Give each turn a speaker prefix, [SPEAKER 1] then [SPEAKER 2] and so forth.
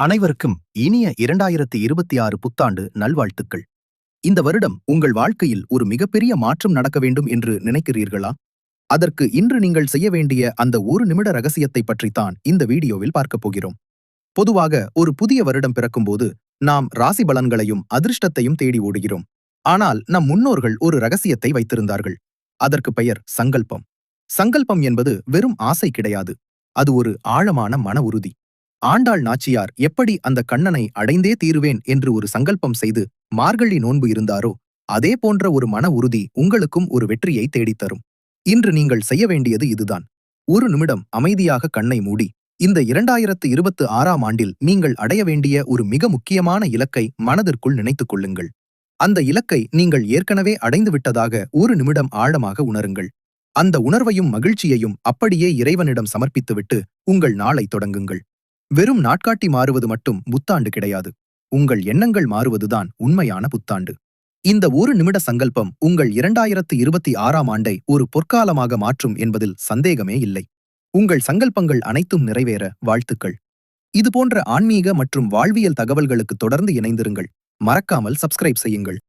[SPEAKER 1] அனைவருக்கும் இனிய 2026 புத்தாண்டு நல்வாழ்த்துக்கள். இந்த வருடம் உங்கள் வாழ்க்கையில் ஒரு மிகப்பெரிய மாற்றம் நடக்க வேண்டும் என்று நினைக்கிறீர்களா? அதற்கு இன்று நீங்கள் செய்ய வேண்டிய அந்த ஒரு நிமிட ரகசியத்தை பற்றித்தான் இந்த வீடியோவில் பார்க்கப் போகிறோம். பொதுவாக ஒரு புதிய வருடம் பிறக்கும்போது நாம் ராசி பலன்களையும் அதிர்ஷ்டத்தையும் தேடி ஓடுகிறோம். ஆனால் நம் முன்னோர்கள் ஒரு ரகசியத்தை வைத்திருந்தார்கள். அதற்கு பெயர் சங்கல்பம். சங்கல்பம் என்பது வெறும் ஆசை கிடையாது. அது ஒரு ஆழமான மன உறுதி. ஆண்டாள் நாச்சியார் எப்படி அந்த கண்ணனை அடைந்தே தீருவேன் என்று ஒரு சங்கல்பம் செய்து மார்கழி நோன்பு இருந்தாரோ, அதே போன்ற ஒரு மன உறுதி உங்களுக்கும் ஒரு வெற்றியை தேடித்தரும். இன்று நீங்கள் செய்ய வேண்டியது இதுதான். ஒரு நிமிடம் அமைதியாக கண்ணை மூடி இந்த 2026ஆம் ஆண்டில் நீங்கள் அடைய வேண்டிய ஒரு மிக முக்கியமான இலக்கை மனதிற்குள் நினைத்துக் கொள்ளுங்கள். அந்த இலக்கை நீங்கள் ஏற்கனவே அடைந்து விட்டதாக ஒரு நிமிடம் ஆழமாக உணருங்கள். அந்த உணர்வையும் மகிழ்ச்சியையும் அப்படியே இறைவனிடம் சமர்ப்பித்துவிட்டு உங்கள் நாளை தொடங்குங்கள். வெறும் நாட்காட்டி மாறுவது மட்டும் புத்தாண்டு கிடையாது. உங்கள் எண்ணங்கள் மாறுவதுதான் உண்மையான புத்தாண்டு. இந்த ஒரு நிமிட சங்கல்பம் உங்கள் 2026ஆம் ஆண்டை ஒரு பொற்காலமாக மாற்றும் என்பதில் சந்தேகமே இல்லை. உங்கள் சங்கல்பங்கள் அனைத்தும் நிறைவேற வாழ்த்துக்கள். இதுபோன்ற ஆன்மீக மற்றும் வாழ்வியல் தகவல்களுக்கு தொடர்ந்து இணைந்திருங்கள். மறக்காமல் சப்ஸ்கிரைப் செய்யுங்கள்.